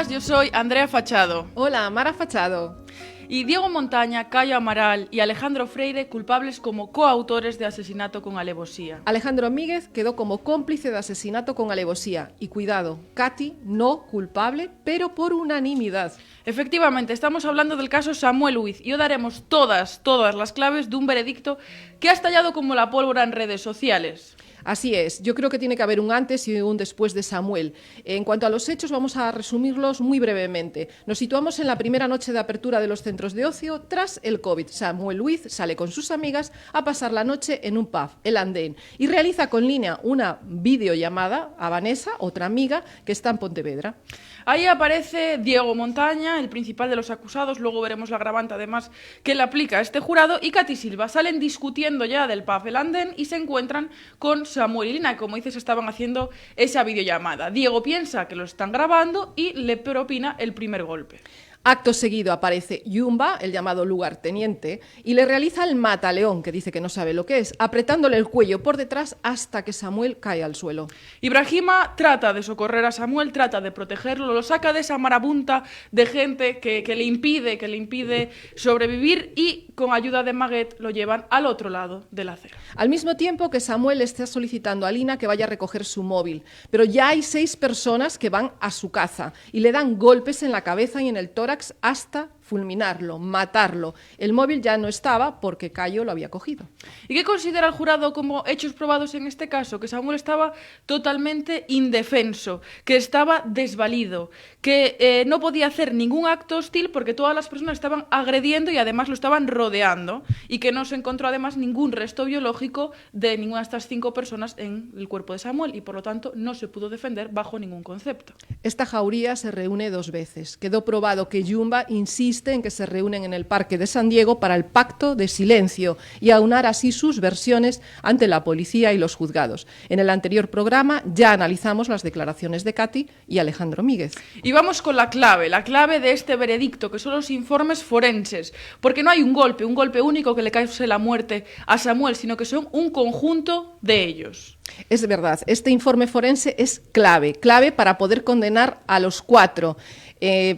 días, yo soy Andrea Fachado. Hola, Mara Fachado. Y Diego Montaña, Cayo Amaral y Alejandro Freire culpables como coautores de asesinato con alevosía. Alejandro Míguez quedó como cómplice de asesinato con alevosía. Y cuidado, Katy no culpable, pero por unanimidad. Efectivamente, estamos hablando del caso Samuel Huiz y hoy daremos todas las claves de un veredicto que ha estallado como la pólvora en redes sociales. Así es, yo creo que tiene que haber un antes y un después de Samuel. En cuanto a los hechos, vamos a resumirlos muy brevemente. Nos situamos en la primera noche de apertura de los centros de ocio tras el COVID. Samuel Huiz sale con sus amigas a pasar la noche en un pub, el Andén, y realiza con línea una videollamada a Vanessa, otra amiga, que está en Pontevedra. Ahí aparece Diego Montaña, el principal de los acusados, luego veremos la agravante además que le aplica a este jurado, y Katy Silva. Salen discutiendo ya del pub El Andén y se encuentran con Samuel y Lina, como dices, estaban haciendo esa videollamada. Diego piensa que lo están grabando y le propina el primer golpe. Acto seguido aparece Yumba, el llamado lugarteniente, y le realiza el mataleón, que dice que no sabe lo que es, apretándole el cuello por detrás hasta que Samuel cae al suelo. Ibrahima trata de socorrer a Samuel, trata de protegerlo, lo saca de esa marabunta de gente que le impide sobrevivir, y con ayuda de Maguet lo llevan al otro lado de la acera. Al mismo tiempo que Samuel está solicitando a Lina que vaya a recoger su móvil, pero ya hay 6 personas que van a su caza y le dan golpes en la cabeza y en el tórax hasta fulminarlo, matarlo. El móvil ya no estaba porque Cayo lo había cogido. ¿Y qué considera el jurado como hechos probados en este caso? Que Samuel estaba totalmente indefenso, que estaba desvalido, que no podía hacer ningún acto hostil porque todas las personas estaban agrediendo y además lo estaban rodeando, y que no se encontró además ningún resto biológico de ninguna de estas 5 personas en el cuerpo de Samuel, y por lo tanto no se pudo defender bajo ningún concepto. Esta jauría se reúne 2 veces. Quedó probado que Yumba insiste en que se reúnen en el Parque de San Diego para el pacto de silencio y aunar así sus versiones ante la policía y los juzgados. En el anterior programa ya analizamos las declaraciones de Katy y Alejandro Míguez. Y vamos con la clave de este veredicto, que son los informes forenses, porque no hay un golpe único que le cause la muerte a Samuel, sino que son un conjunto de ellos. Es verdad, este informe forense es clave para poder condenar a los 4.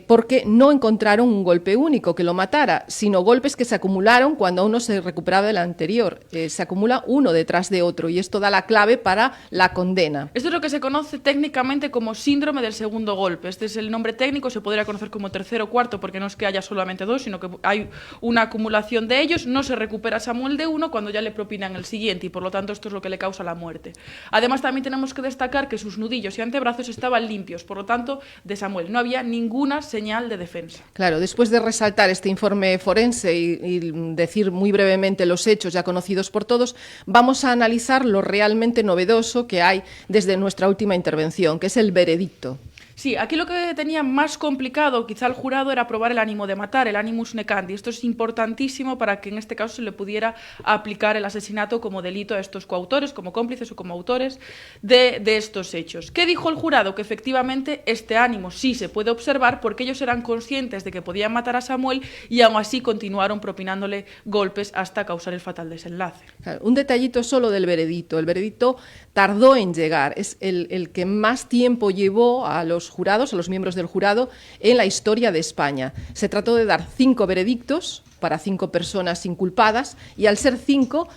Porque no encontraron un golpe único que lo matara, sino golpes que se acumularon cuando uno se recuperaba del anterior. Se acumula uno detrás de otro, y esto da la clave para la condena. Esto es lo que se conoce técnicamente como síndrome del segundo golpe. Este es el nombre técnico, se podría conocer como tercero o cuarto, porque no es que haya solamente 2, sino que hay una acumulación de ellos. No se recupera Samuel de uno cuando ya le propinan el siguiente, y por lo tanto esto es lo que le causa la muerte. Además, también tenemos que destacar que sus nudillos y antebrazos estaban limpios, por lo tanto, de Samuel no había ninguna señal de defensa. Claro, después de resaltar este informe forense y decir muy brevemente los hechos ya conocidos por todos, vamos a analizar lo realmente novedoso que hay desde nuestra última intervención, que es el veredicto. Sí, aquí lo que tenía más complicado quizá el jurado era probar el ánimo de matar, el animus necandi. Esto es importantísimo para que en este caso se le pudiera aplicar el asesinato como delito a estos coautores, como cómplices o como autores de estos hechos. ¿Qué dijo el jurado? Que efectivamente este ánimo sí se puede observar porque ellos eran conscientes de que podían matar a Samuel y aún así continuaron propinándole golpes hasta causar el fatal desenlace. Claro, un detallito solo del veredicto. El veredicto tardó en llegar, es el que más tiempo llevó a los jurados, a los miembros del jurado, en la historia de España. Se trató de dar 5 veredictos para 5 personas inculpadas, y al ser 5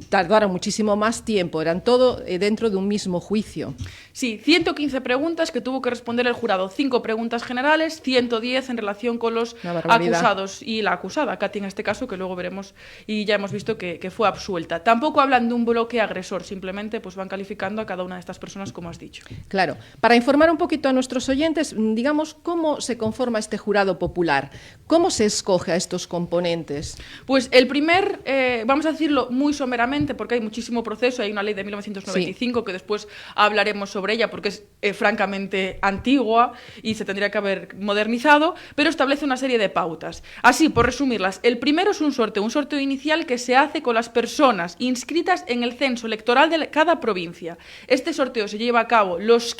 tardaron muchísimo más tiempo, eran todo dentro de un mismo juicio. Sí, 115 preguntas que tuvo que responder el jurado, 5 preguntas generales, 110 en relación con los acusados y la acusada, Katy en este caso, que luego veremos y ya hemos visto que fue absuelta. Tampoco hablan de un bloque agresor, simplemente pues van calificando a cada una de estas personas, como has dicho. Claro, para informar un poquito a nuestros oyentes, digamos, ¿cómo se conforma este jurado popular? ¿Cómo se escoge a estos componentes? Pues el primer, vamos a decirlo muy someramente, porque hay muchísimo proceso, hay una ley de 1995 que después hablaremos sobre ella porque es francamente antigua y se tendría que haber modernizado, pero establece una serie de pautas. Así, por resumirlas, el primero es un sorteo inicial que se hace con las personas inscritas en el censo electoral de cada provincia. Este sorteo se lleva a cabo los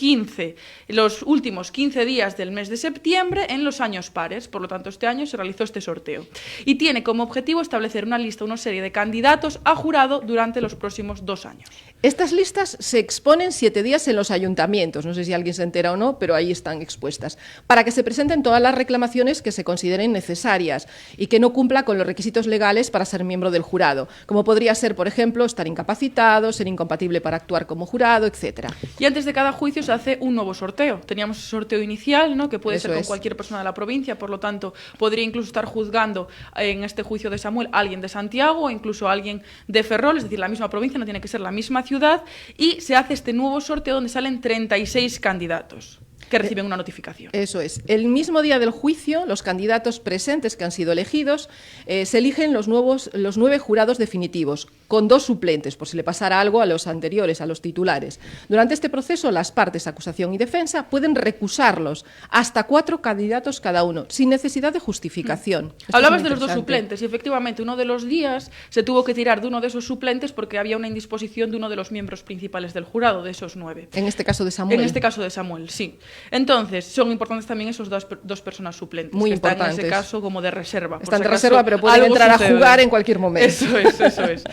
últimos 15 días del mes de septiembre en los años pares, por lo tanto este año se realizó este sorteo. y tiene como objetivo establecer una lista, una serie de candidatos a jurado durante los próximos 2 años. Estas listas se exponen 7 días en los ayuntamientos, no sé si alguien se entera o no, pero ahí están expuestas, para que se presenten todas las reclamaciones que se consideren necesarias y que no cumpla con los requisitos legales para ser miembro del jurado, como podría ser, por ejemplo, estar incapacitado, ser incompatible para actuar como jurado, etcétera. Y antes de cada juicio se hace un nuevo sorteo. Teníamos el sorteo inicial, ¿no?, que puede ser con cualquier persona de la provincia, por lo tanto, podría incluso estar juzgando en este juicio de Samuel alguien de Santiago o incluso alguien de Ferrol, es decir, la misma provincia, no tiene que ser la misma ciudad, y se hace este nuevo sorteo donde salen 36 candidatos que reciben una notificación. Eso es. El mismo día del juicio, los candidatos presentes que han sido elegidos, se eligen los 9 jurados definitivos, con 2 suplentes, por si le pasara algo a los anteriores, a los titulares. Durante este proceso, las partes, acusación y defensa, pueden recusarlos, hasta 4 candidatos cada uno, sin necesidad de justificación. Hablabas de los 2 suplentes, y efectivamente uno de los días se tuvo que tirar de uno de esos suplentes porque había una indisposición de uno de los miembros principales del jurado, de esos 9. En este caso de Samuel. En este caso de Samuel, sí. Entonces, son importantes también esos dos personas suplentes, muy que importantes. Están en ese caso como de reserva. Están de reserva, pero pueden entrar a jugar en cualquier momento. Eso es.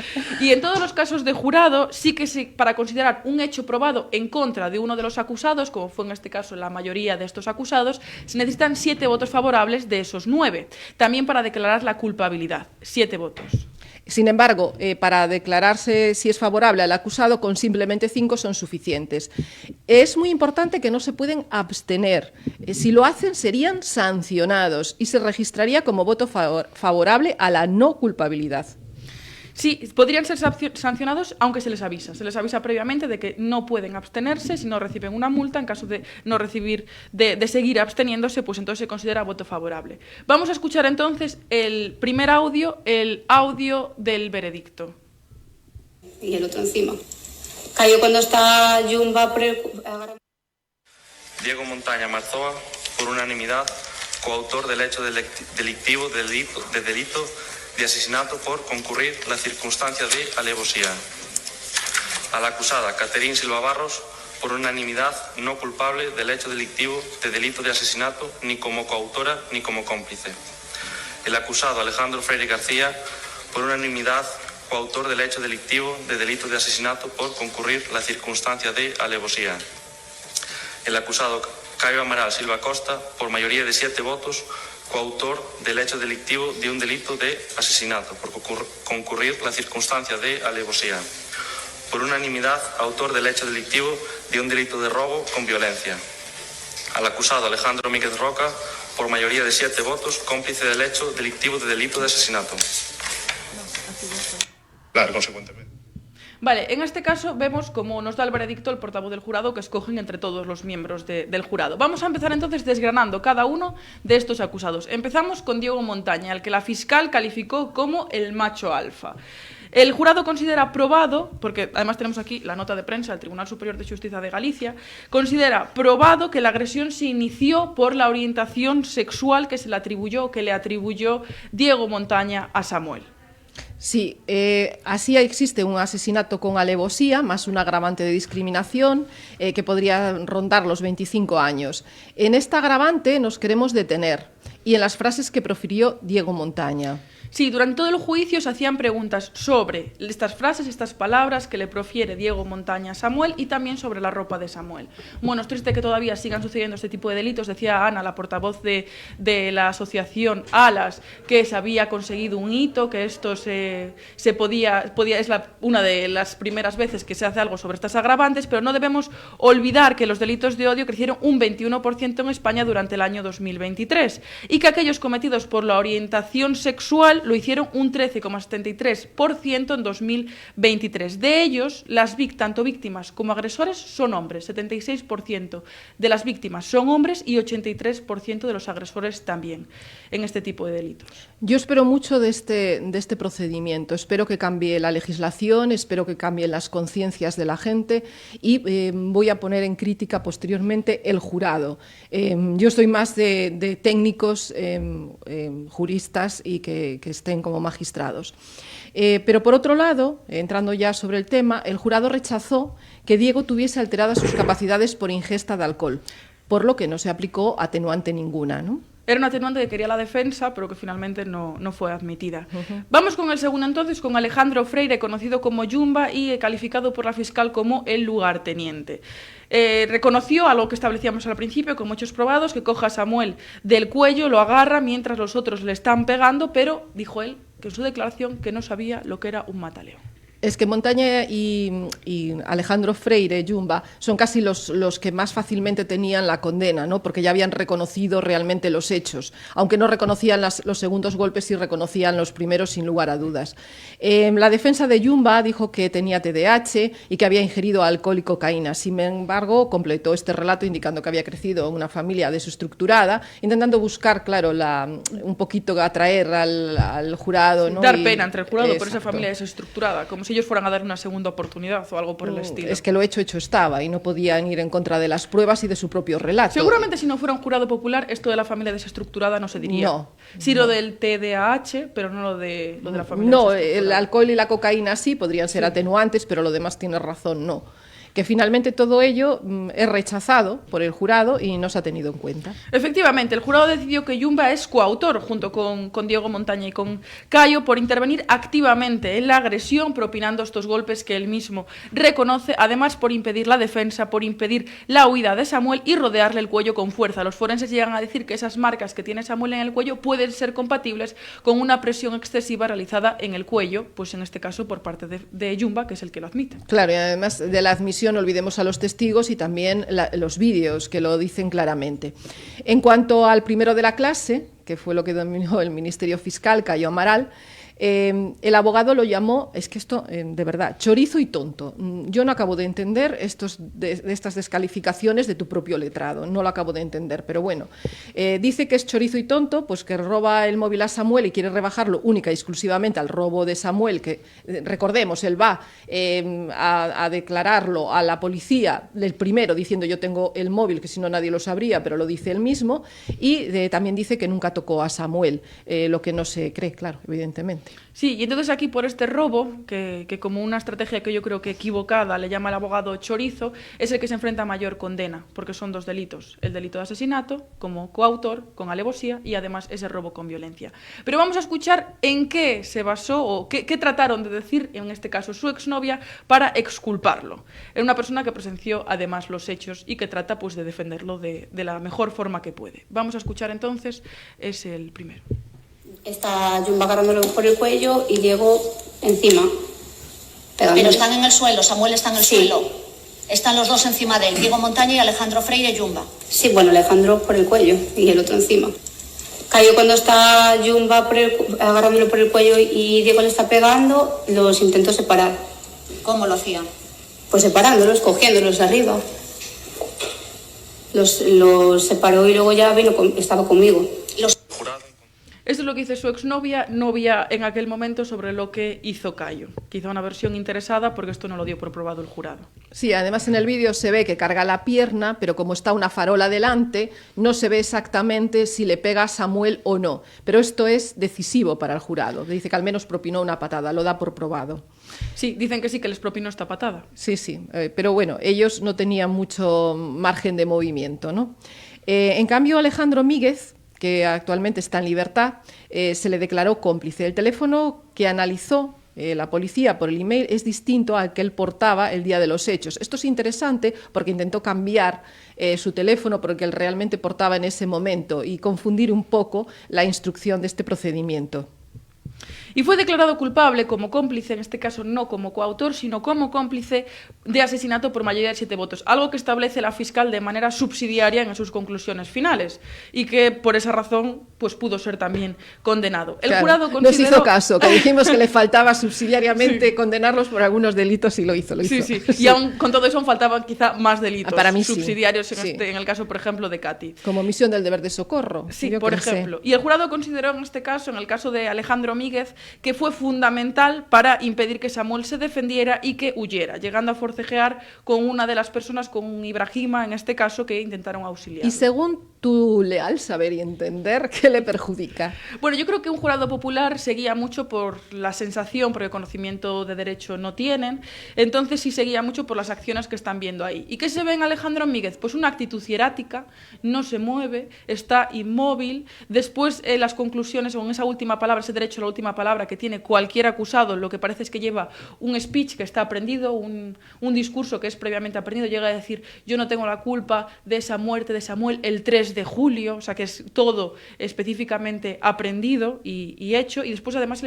Y en todos los casos de jurado, sí que para considerar un hecho probado en contra de uno de los acusados, como fue en este caso la mayoría de estos acusados, se necesitan 7 votos favorables de esos 9. También para declarar la culpabilidad, 7 votos. Sin embargo, para declararse si es favorable al acusado, con simplemente 5 son suficientes. Es muy importante que no se pueden abstener. Si lo hacen, serían sancionados y se registraría como voto favorable a la no culpabilidad. Sí, podrían ser sancionados aunque se les avisa. Se les avisa previamente de que no pueden abstenerse. Si no reciben una multa, en caso de no recibir, de seguir absteniéndose, pues entonces se considera voto favorable. Vamos a escuchar entonces el primer audio, el audio del veredicto. Y el otro encima. Cayó cuando está Jumba. Diego Montaña Marzoa, por unanimidad, coautor del hecho delictivo de delito de asesinato por concurrir la circunstancia de alevosía. A la acusada Caterín Silva Barros, por unanimidad, no culpable del hecho delictivo de delito de asesinato, ni como coautora ni como cómplice. El acusado Alejandro Freire García, por unanimidad, coautor del hecho delictivo de delito de asesinato por concurrir la circunstancia de alevosía. El acusado Caio Amaral Silva Costa, por mayoría de 7 votos, coautor del hecho delictivo de un delito de asesinato por concurrir la circunstancia de alevosía. Por unanimidad, autor del hecho delictivo de un delito de robo con violencia. Al acusado Alejandro Míguez Roca, por mayoría de 7 votos, cómplice del hecho delictivo de delito de asesinato. Claro, consecuentemente. Vale, en este caso vemos cómo nos da el veredicto el portavoz del jurado que escogen entre todos los miembros del jurado. Vamos a empezar entonces desgranando cada uno de estos acusados. Empezamos con Diego Montaña, al que la fiscal calificó como el macho alfa. El jurado considera probado, porque además tenemos aquí la nota de prensa del Tribunal Superior de Justicia de Galicia, considera probado que la agresión se inició por la orientación sexual que le atribuyó Diego Montaña a Samuel. Sí, así existe un asesinato con alevosía, más un agravante de discriminación que podría rondar los 25 años. En esta agravante nos queremos detener y en las frases que profirió Diego Montaña. Sí, durante todo el juicio se hacían preguntas sobre estas frases, estas palabras que le profiere Diego Montaña a Samuel y también sobre la ropa de Samuel. Bueno, es triste que todavía sigan sucediendo este tipo de delitos. Decía Ana, la portavoz de la asociación ALAS, que se había conseguido un hito, que esto se podía es una de las primeras veces que se hace algo sobre estas agravantes, pero no debemos olvidar que los delitos de odio crecieron un 21% en España durante el año 2023 y que aquellos cometidos por la orientación sexual lo hicieron un 13,73% en 2023. De ellos, tanto víctimas como agresores son hombres. 76% de las víctimas son hombres y 83% de los agresores también en este tipo de delitos. Yo espero mucho de este procedimiento. Espero que cambie la legislación, espero que cambien las conciencias de la gente y voy a poner en crítica posteriormente el jurado. Yo soy más de técnicos, juristas y que estén como magistrados. Pero por otro lado, entrando ya sobre el tema, el jurado rechazó que Diego tuviese alteradas sus capacidades por ingesta de alcohol, por lo que no se aplicó atenuante ninguna, ¿no? Era una atenuante que quería la defensa, pero que finalmente no fue admitida. Vamos con el segundo entonces, con Alejandro Freire, conocido como Yumba y calificado por la fiscal como el lugarteniente. Reconoció algo que establecíamos al principio, con muchos probados, que coja a Samuel del cuello, lo agarra mientras los otros le están pegando, pero dijo él que en su declaración que no sabía lo que era un mataleón. Es que Montaña y Alejandro Freire, Yumba, son casi los que más fácilmente tenían la condena, ¿no? Porque ya habían reconocido realmente los hechos. Aunque no reconocían los segundos golpes, sí reconocían los primeros sin lugar a dudas. La defensa de Yumba dijo que tenía TDAH y que había ingerido alcohol y cocaína. Sin embargo, completó este relato indicando que había crecido en una familia desestructurada, intentando buscar, claro, un poquito atraer al jurado, ¿no? Dar pena entre el jurado por esa familia desestructurada, como si ellos fueran a dar una segunda oportunidad o algo por el estilo. Es que lo hecho estaba y no podían ir en contra de las pruebas y de su propio relato. Seguramente si no fuera un jurado popular, esto de la familia desestructurada no se diría. No. Sí, lo del TDAH, pero no lo de la familia No, desestructurada. el alcohol y la cocaína sí podrían ser atenuantes, pero lo demás tiene razón, no. Que finalmente todo ello es rechazado por el jurado y no se ha tenido en cuenta. Efectivamente, el jurado decidió que Yumba es coautor, junto con Diego Montaña y con Cayo, por intervenir activamente en la agresión, propinando estos golpes que él mismo reconoce, además por impedir la defensa, por impedir la huida de Samuel y rodearle el cuello con fuerza. Los forenses llegan a decir que esas marcas que tiene Samuel en el cuello pueden ser compatibles con una presión excesiva realizada en el cuello, pues en este caso por parte de Yumba, que es el que lo admite. Claro, y además de la admisión no olvidemos a los testigos y también los vídeos que lo dicen claramente. En cuanto al primero de la clase, que fue lo que dominó el Ministerio Fiscal, Cayo Amaral, el abogado lo llamó, es que esto, de verdad, chorizo y tonto. Yo no acabo de entender de estas descalificaciones de tu propio letrado, no lo acabo de entender, pero bueno. Dice que es chorizo y tonto, pues que roba el móvil a Samuel y quiere rebajarlo única y exclusivamente al robo de Samuel, que recordemos, él va a declararlo a la policía, el primero diciendo yo tengo el móvil, que si no nadie lo sabría, pero lo dice él mismo, y también dice que nunca tocó a Samuel, lo que no se cree, claro, evidentemente. Sí, y entonces aquí por este robo, que como una estrategia que yo creo que equivocada le llama el abogado chorizo, es el que se enfrenta a mayor condena, porque son dos delitos. El delito de asesinato, como coautor, con alevosía, y además ese robo con violencia. Pero vamos a escuchar en qué se basó, o qué trataron de decir, en este caso su exnovia, para exculparlo. Era una persona que presenció además los hechos y que trata pues de defenderlo de la mejor forma que puede. Vamos a escuchar entonces, es el primero. Está Yumba agarrándolo por el cuello y Diego encima. Pegándole. Pero están en el suelo, Samuel está en el suelo. Están los dos encima de él, Diego Montaña y Alejandro Freire Yumba. Sí, bueno, Alejandro por el cuello y el otro encima. Cayo cuando está Yumba agarrándolo por el cuello y Diego le está pegando, los intentó separar. ¿Cómo lo hacían? Pues separándolos, cogiéndolos de arriba. Los separó y luego ya estaba conmigo. Esto es lo que dice su exnovia, novia en aquel momento, sobre lo que hizo Cayo. Quizá una versión interesada, porque esto no lo dio por probado el jurado. Sí, además en el vídeo se ve que carga la pierna, pero como está una farola delante, no se ve exactamente si le pega a Samuel o no. Pero esto es decisivo para el jurado. Dice que al menos propinó una patada, lo da por probado. Sí, dicen que sí, que les propinó esta patada. Sí, pero bueno, ellos no tenían mucho margen de movimiento, ¿no? En cambio, Alejandro Míguez, que actualmente está en libertad, se le declaró cómplice. El teléfono que analizó la policía por el email es distinto al que él portaba el día de los hechos. Esto es interesante porque intentó cambiar su teléfono por el que él realmente portaba en ese momento y confundir un poco la instrucción de este procedimiento. Y fue declarado culpable como cómplice, en este caso no como coautor, sino como cómplice de asesinato por mayoría de 7 votos, algo que establece la fiscal de manera subsidiaria en sus conclusiones finales y que por esa razón pues pudo ser también condenado. El jurado consideró... Nos hizo caso, que dijimos que le faltaba subsidiariamente condenarlos por algunos delitos y lo hizo. Sí. Y aún con todo eso faltaban quizá más delitos para mí subsidiarios en el caso, por ejemplo, de Katy. Como omisión del deber de socorro. Sí, por ejemplo. Y el jurado consideró en este caso, en el caso de Alejandro Míguez, que fue fundamental para impedir que Samuel se defendiera y que huyera, llegando a forcejear con una de las personas, con Ibrahima, en este caso, que intentaron auxiliar. Y según tu leal saber y entender, ¿qué le perjudica? Bueno, yo creo que un jurado popular se guía mucho por la sensación, porque conocimiento de derecho no tienen, entonces sí se guía mucho por las acciones que están viendo ahí. ¿Y qué se ve en Alejandro Míguez? Pues una actitud hierática, no se mueve, está inmóvil. Después, las conclusiones, o en esa última palabra, ese derecho a la última palabra que tiene cualquier acusado, lo que parece es que lleva un speech que está aprendido, un discurso que es previamente aprendido, llega a decir: yo no tengo la culpa de esa muerte de Samuel el 3 de julio, o sea que es todo específicamente aprendido y hecho, y después además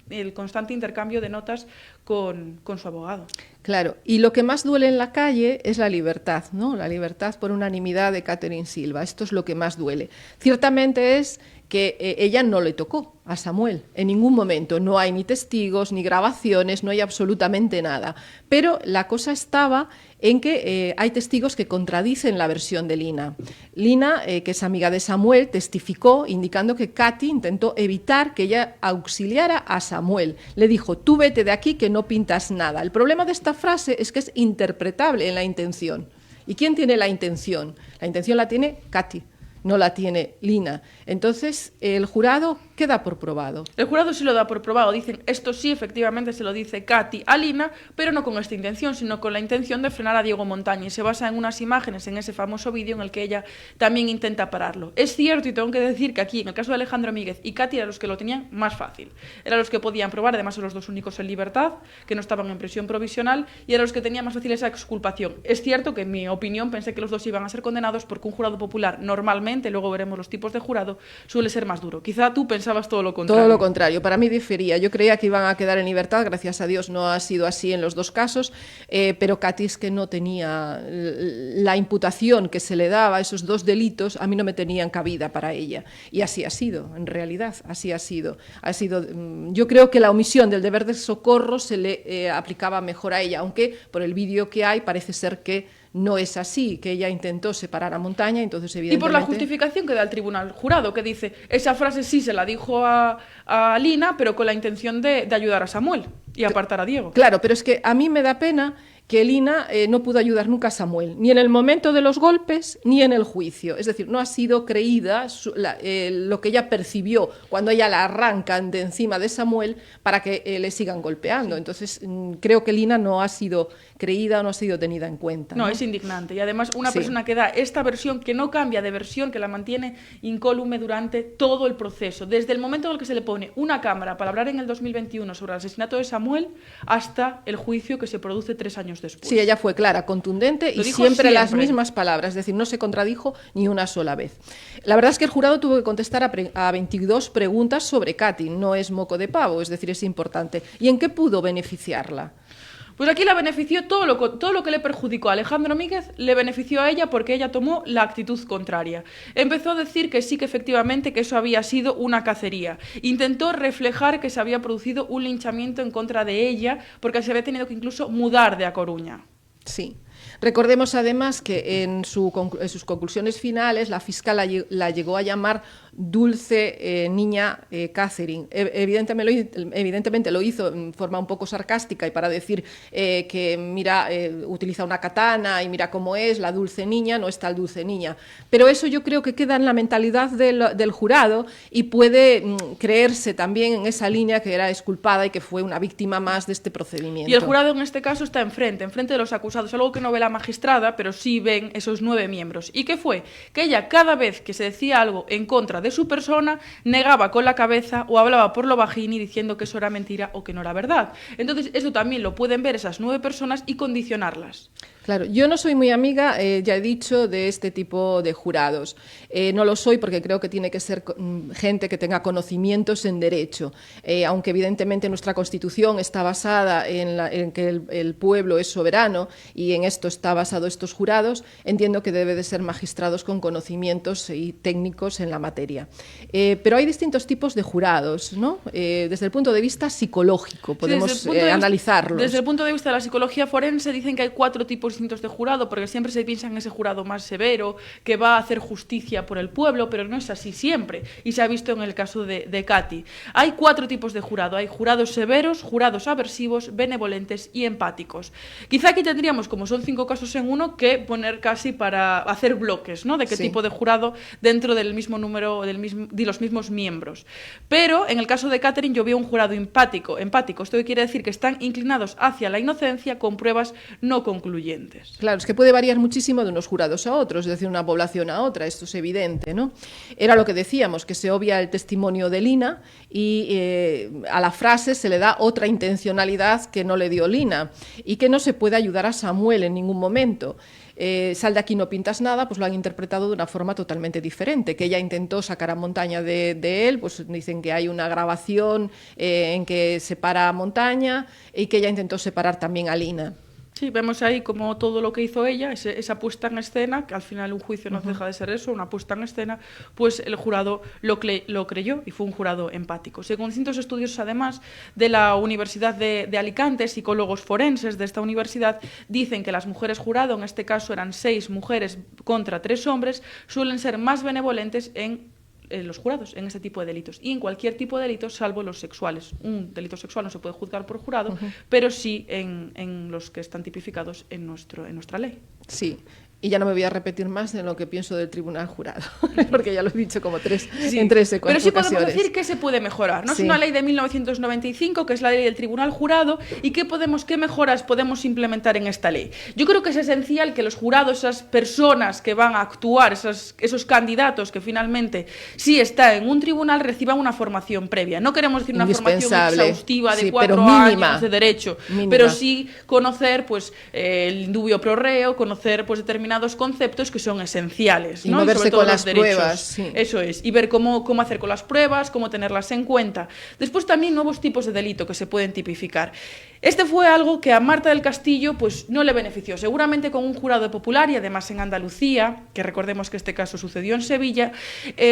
el constante intercambio de notas con su abogado. Claro, y lo que más duele en la calle es la libertad, ¿no? La libertad por unanimidad de Catherine Silva, esto es lo que más duele. Ciertamente es que ella no le tocó a Samuel en ningún momento, no hay ni testigos, ni grabaciones, no hay absolutamente nada, pero la cosa estaba en que hay testigos que contradicen la versión de Lina. Lina, que es amiga de Samuel, testificó indicando que Katy intentó evitar que ella auxiliara a Samuel. Le dijo: tú vete de aquí que no pintas nada. El problema de esta frase es que es interpretable en la intención. ¿Y quién tiene la intención? La intención la tiene Katy, no la tiene Lina. Entonces, el jurado queda por probado. El jurado sí lo da por probado. Dicen, esto sí, efectivamente, se lo dice Katy a Lina, pero no con esta intención, sino con la intención de frenar a Diego Montaña. Y se basa en unas imágenes, en ese famoso vídeo en el que ella también intenta pararlo. Es cierto, y tengo que decir que aquí, en el caso de Alejandro Míguez y Katy, eran los que lo tenían más fácil. Eran los que podían probar, además son los dos únicos en libertad, que no estaban en prisión provisional, y eran los que tenían más fácil esa exculpación. Es cierto que, en mi opinión, pensé que los dos iban a ser condenados porque un jurado popular normalmente, luego veremos los tipos de jurado, suele ser más duro. Quizá tú pensabas todo lo contrario. Todo lo contrario, para mí difería. Yo creía que iban a quedar en libertad, gracias a Dios no ha sido así en los dos casos, pero Katy es que no tenía la imputación que se le daba, esos dos delitos, a mí no me tenían cabida para ella. Y así ha sido, en realidad, así ha sido. Yo creo que la omisión del deber de socorro se le aplicaba mejor a ella, aunque por el vídeo que hay parece ser que no es así, que ella intentó separar a Montaña, entonces evidentemente... Y por la justificación que da el tribunal jurado, que dice, esa frase sí se la dijo a Lina, pero con la intención de ayudar a Samuel y apartar a Diego. Claro, pero es que a mí me da pena que Lina no pudo ayudar nunca a Samuel, ni en el momento de los golpes, ni en el juicio. Es decir, no ha sido creída lo que ella percibió cuando ella la arrancan de encima de Samuel para que le sigan golpeando. Entonces, creo que Lina no ha sido creída o no ha sido tenida en cuenta. No, es indignante. Y además, una persona que da esta versión, que no cambia de versión, que la mantiene incólume durante todo el proceso, desde el momento en el que se le pone una cámara para hablar en el 2021 sobre el asesinato de Samuel, hasta el juicio que se produce 3 años después. Sí, ella fue clara, contundente y siempre las mismas palabras, es decir, no se contradijo ni una sola vez. La verdad es que el jurado tuvo que contestar a 22 preguntas sobre Katy, no es moco de pavo, es decir, es importante. ¿Y en qué pudo beneficiarla? Pues aquí la benefició todo lo que le perjudicó a Alejandro Míguez, le benefició a ella porque ella tomó la actitud contraria. Empezó a decir que sí, que efectivamente que eso había sido una cacería. Intentó reflejar que se había producido un linchamiento en contra de ella porque se había tenido que incluso mudar de A Coruña. Sí. Recordemos además que en sus conclusiones finales la fiscal la llegó a llamar dulce niña Catherine. Evidentemente lo hizo en forma un poco sarcástica y para decir que mira, utiliza una katana y mira cómo es la dulce niña, no es tal dulce niña. Pero eso yo creo que queda en la mentalidad del jurado y puede creerse también en esa línea que era exculpada y que fue una víctima más de este procedimiento. Y el jurado en este caso está enfrente de los acusados, algo que no ve la magistrada, pero sí ven esos 9 miembros. ¿Y qué fue? Que ella, cada vez que se decía algo en contra de su persona, negaba con la cabeza o hablaba por lo bajini diciendo que eso era mentira o que no era verdad. Entonces, eso también lo pueden ver esas 9 personas y condicionarlas. Claro, yo no soy muy amiga, ya he dicho, de este tipo de jurados. No lo soy porque creo que tiene que ser gente que tenga conocimientos en derecho. Aunque evidentemente nuestra Constitución está basada en que el pueblo es soberano y en esto está basado estos jurados, entiendo que debe de ser magistrados con conocimientos y técnicos en la materia. Pero hay distintos tipos de jurados, ¿no? Desde el punto de vista psicológico podemos analizarlos. Desde el punto de vista de la psicología forense dicen que hay 4 tipos distintos de jurado, porque siempre se piensa en ese jurado más severo, que va a hacer justicia por el pueblo, pero no es así siempre, y se ha visto en el caso de Katy. Hay 4 tipos de jurado: hay jurados severos, jurados aversivos, benevolentes y empáticos. Quizá aquí tendríamos, como son 5 casos en uno, que poner casi para hacer bloques, ¿no?, de qué tipo de jurado dentro del mismo número, de los mismos miembros. Pero en el caso de Catherine yo veo un jurado empático. Esto quiere decir que están inclinados hacia la inocencia con pruebas no concluyentes. Claro, es que puede variar muchísimo de unos jurados a otros, es decir, una población a otra, esto es evidente, ¿no? Era lo que decíamos, que se obvia el testimonio de Lina y a la frase se le da otra intencionalidad que no le dio Lina, y que no se puede ayudar a Samuel en ningún momento. Sal de aquí, no pintas nada, pues lo han interpretado de una forma totalmente diferente, que ella intentó sacar a Montaña de él, pues dicen que hay una grabación en que separa a Montaña y que ella intentó separar también a Lina. Sí, vemos ahí como todo lo que hizo ella, esa puesta en escena, que al final un juicio no deja de ser eso, una puesta en escena, pues el jurado lo creyó y fue un jurado empático. Según distintos estudios, además, de la Universidad de Alicante, psicólogos forenses de esta universidad dicen que las mujeres jurado, en este caso eran 6 mujeres contra 3 hombres, suelen ser más benevolentes en los jurados en este tipo de delitos y en cualquier tipo de delitos salvo los sexuales. Un delito sexual no se puede juzgar por jurado, pero sí en los que están tipificados en nuestra ley. Sí. Y ya no me voy a repetir más de lo que pienso del tribunal jurado, porque ya lo he dicho como en 3 ocasiones. Pero sí podemos decir que se puede mejorar, ¿no? Sí. Es una ley de 1995, que es la ley del tribunal jurado, y ¿qué mejoras podemos implementar en esta ley? Yo creo que es esencial que los jurados, esas personas que van a actuar, esos candidatos que finalmente sí están en un tribunal, reciban una formación previa. No queremos decir una formación exhaustiva de 4 años de derecho, pero sí conocer pues el indubio pro reo, conocer pues determinados conceptos que son esenciales, ¿no? Y no verse con las pruebas. Sí. Eso es, y ver cómo hacer con las pruebas, cómo tenerlas en cuenta. Después también nuevos tipos de delito que se pueden tipificar. Este fue algo que a Marta del Castillo pues no le benefició. Seguramente con un jurado popular y además en Andalucía, que recordemos que este caso sucedió en Sevilla,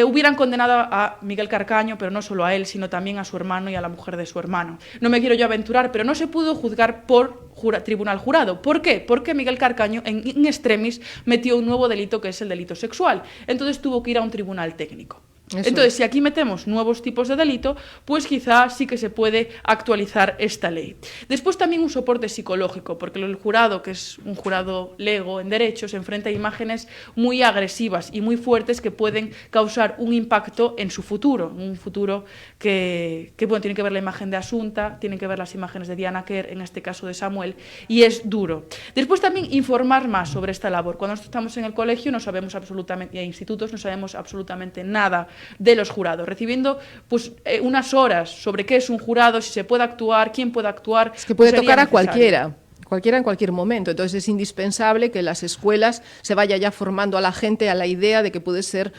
hubieran condenado a Miguel Carcaño, pero no solo a él, sino también a su hermano y a la mujer de su hermano. No me quiero yo aventurar, pero no se pudo juzgar por tribunal jurado. ¿Por qué? Porque Miguel Carcaño en extremis metió un nuevo delito, que es el delito sexual. Entonces tuvo que ir a un tribunal técnico. Entonces, si aquí metemos nuevos tipos de delito, pues quizá sí que se puede actualizar esta ley. Después también un soporte psicológico, porque el jurado, que es un jurado lego en derecho, se enfrenta a imágenes muy agresivas y muy fuertes que pueden causar un impacto en su futuro, un futuro que bueno, tienen que ver la imagen de Asunta, tienen que ver las imágenes de Diana Kerr, en este caso de Samuel, y es duro. Después también informar más sobre esta labor. Cuando estamos en el colegio no sabemos absolutamente, y en institutos no sabemos absolutamente nada de los jurados, recibiendo pues unas horas sobre qué es un jurado, si se puede actuar, quién puede actuar. Es que puede tocar a cualquiera en cualquier momento, entonces es indispensable que en las escuelas se vaya ya formando a la gente a la idea de que puede ser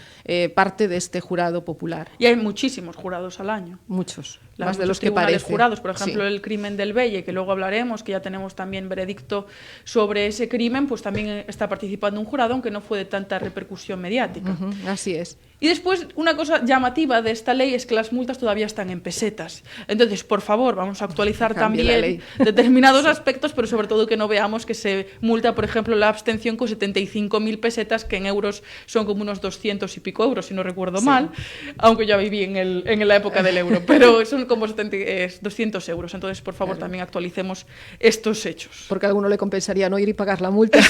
parte de este jurado popular. Y hay muchísimos jurados al año. Muchos. Más de los que parece. Jurados, por ejemplo, el crimen del Belle, que luego hablaremos, que ya tenemos también veredicto sobre ese crimen, pues también está participando un jurado, aunque no fue de tanta repercusión mediática. Así es. Y después, una cosa llamativa de esta ley es que las multas todavía están en pesetas. Entonces, por favor, vamos a actualizar también determinados aspectos, pero sobre todo que no veamos que se multa, por ejemplo, la abstención con 75.000 pesetas, que en euros son como unos 200 y pico euros, si no recuerdo mal, aunque ya viví en la época del euro, pero son como 200 euros. Entonces, por favor, también actualicemos estos hechos. Porque a alguno le compensaría no ir y pagar la multa.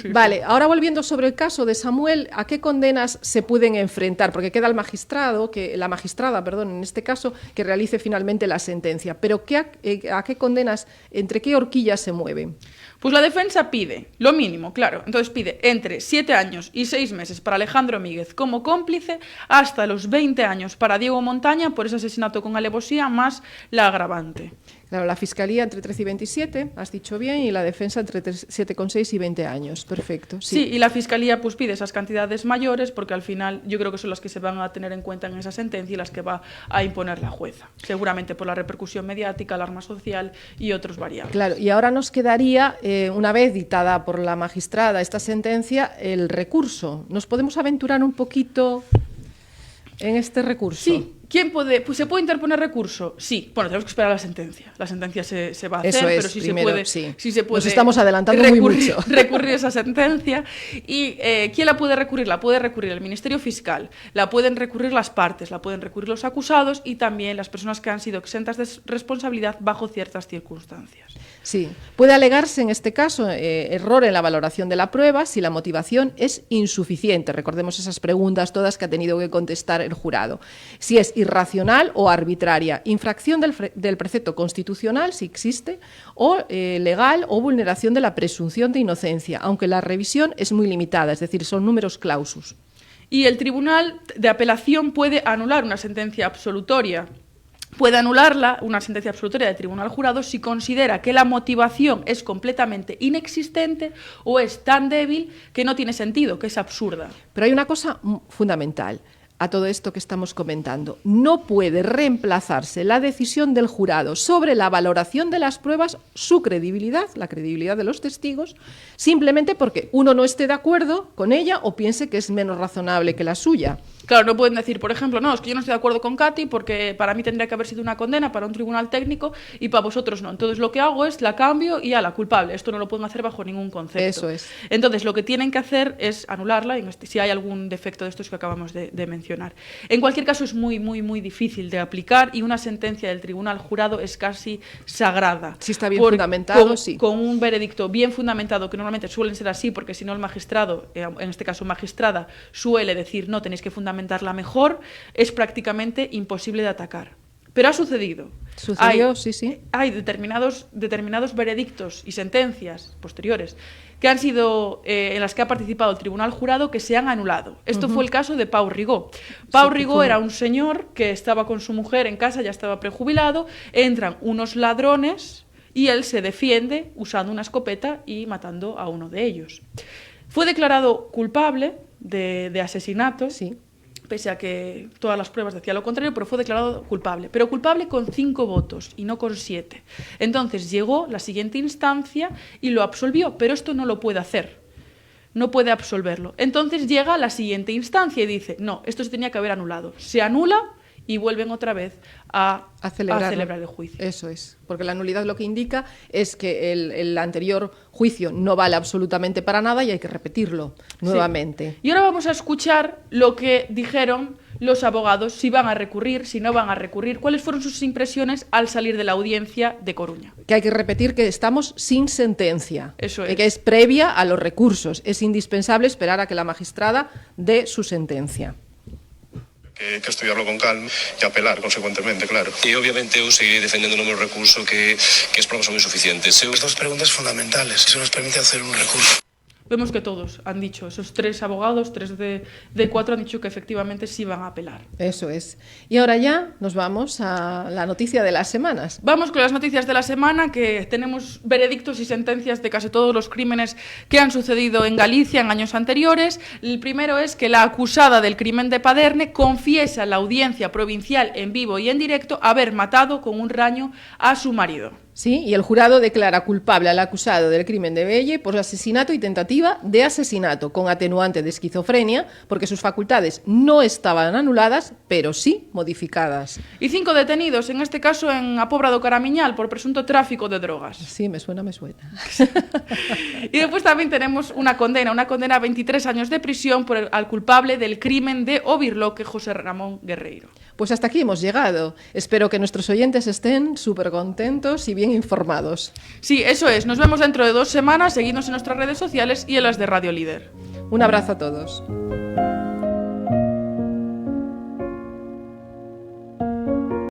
Vale, ahora volviendo sobre el caso de Samuel, ¿a qué condenas se pueden enfrentar? Porque queda la magistrada, en este caso, que realice finalmente la sentencia. Pero ¿a qué condenas, entre qué horquillas se mueven? Pues la defensa pide lo mínimo, claro. Entonces pide entre 7 años y 6 meses para Alejandro Míguez como cómplice, hasta los 20 años para Diego Montaña por ese asesinato con alevosía, más la agravante. Claro, la Fiscalía entre 13 y 27, has dicho bien, y la defensa entre 7,6 y 20 años. Perfecto. Sí, y la Fiscalía pues pide esas cantidades mayores porque al final yo creo que son las que se van a tener en cuenta en esa sentencia y las que va a imponer la jueza. Seguramente por la repercusión mediática, alarma social y otros variables. Claro, y ahora nos quedaría, una vez dictada por la magistrada esta sentencia, el recurso. ¿Nos podemos aventurar un poquito en este recurso? Sí. Pues ¿se puede interponer recurso? Sí. Bueno, tenemos que esperar a la sentencia. La sentencia se va a hacer, Eso es, pero sí primero, se puede. sí. Sí se puede. Nos estamos adelantando muy mucho. Recurrir esa sentencia. ¿Y quién la puede recurrir? La puede recurrir el Ministerio Fiscal, la pueden recurrir las partes, la pueden recurrir los acusados y también las personas que han sido exentas de responsabilidad bajo ciertas circunstancias. Sí, puede alegarse en este caso error en la valoración de la prueba si la motivación es insuficiente. Recordemos esas preguntas todas que ha tenido que contestar el jurado. Si es irracional o arbitraria, infracción del precepto constitucional, si existe, o legal o vulneración de la presunción de inocencia, aunque la revisión es muy limitada, es decir, son números clausus. Y el Tribunal de Apelación puede anular una sentencia absolutoria. Puede anularla, una sentencia absolutoria del tribunal jurado, si considera que la motivación es completamente inexistente o es tan débil que no tiene sentido, que es absurda. Pero hay una cosa fundamental a todo esto que estamos comentando. No puede reemplazarse la decisión del jurado sobre la valoración de las pruebas, su credibilidad, la credibilidad de los testigos, simplemente porque uno no esté de acuerdo con ella o piense que es menos razonable que la suya. Claro, no pueden decir, por ejemplo, no, es que yo no estoy de acuerdo con Katy porque para mí tendría que haber sido una condena para un tribunal técnico y para vosotros no. Entonces lo que hago es la cambio y a la culpable. Esto no lo pueden hacer bajo ningún concepto. Eso es. Entonces lo que tienen que hacer es anularla si hay algún defecto de estos que acabamos de mencionar. En cualquier caso es muy, muy, muy difícil de aplicar y una sentencia del tribunal jurado es casi sagrada. Si está bien fundamentado, sí. Con un veredicto bien fundamentado, que normalmente suelen ser así porque si no el magistrado, en este caso magistrada, suele decir no, tenéis que fundamentarla mejor, es prácticamente imposible de atacar. Pero ha sucedido. Sucedió, sí. Hay determinados veredictos y sentencias posteriores que han sido, en las que ha participado el tribunal jurado, que se han anulado. Esto fue el caso de Pau Rigó. Pau Rigó era un señor que estaba con su mujer en casa, ya estaba prejubilado, entran unos ladrones y él se defiende usando una escopeta y matando a uno de ellos. Fue declarado culpable de asesinato. Sí. Pese a que todas las pruebas decían lo contrario, pero fue declarado culpable. Pero culpable con 5 votos y no con 7. Entonces llegó la siguiente instancia y lo absolvió, pero esto no lo puede hacer. No puede absolverlo. Entonces llega la siguiente instancia y dice, no, esto se tenía que haber anulado. Se anula y vuelven otra vez a celebrar el juicio. Eso es, porque la nulidad lo que indica es que el anterior juicio no vale absolutamente para nada y hay que repetirlo nuevamente. Sí. Y ahora vamos a escuchar lo que dijeron los abogados, si van a recurrir, si no van a recurrir, cuáles fueron sus impresiones al salir de la audiencia de Coruña. Que hay que repetir que estamos sin sentencia. Eso es. Que es previa a los recursos. Es indispensable esperar a que la magistrada dé su sentencia. Que estudiarlo con calma e apelar, consecuentemente, claro. E, obviamente, eu seguiré defendendo no meu recurso que as provas son insuficientes. As dos preguntas fundamentales, se nos permite hacer un recurso. Vemos que todos han dicho, esos 3 abogados, 3 de 4 han dicho que efectivamente sí van a apelar. Eso es. Y ahora ya nos vamos a la noticia de las semanas. Vamos con las noticias de la semana, que tenemos veredictos y sentencias de casi todos los crímenes que han sucedido en Galicia en años anteriores. El primero es que la acusada del crimen de Paderne confiesa en la audiencia provincial en vivo y en directo haber matado con un raño a su marido. Sí, y el jurado declara culpable al acusado del crimen de Belle por asesinato y tentativa de asesinato, con atenuante de esquizofrenia, porque sus facultades no estaban anuladas, pero sí modificadas. Y 5 detenidos, en este caso en a Pobra do Caramiñal, por presunto tráfico de drogas. Sí, me suena. Y después también tenemos una condena a 23 años de prisión al culpable del crimen de Obirloque, José Ramón Guerreiro. Pues hasta aquí hemos llegado. Espero que nuestros oyentes estén súper contentos y bien informados. Sí, eso es. Nos vemos dentro de 2 semanas. Seguidnos en nuestras redes sociales y en las de Radio Líder. Un abrazo a todos.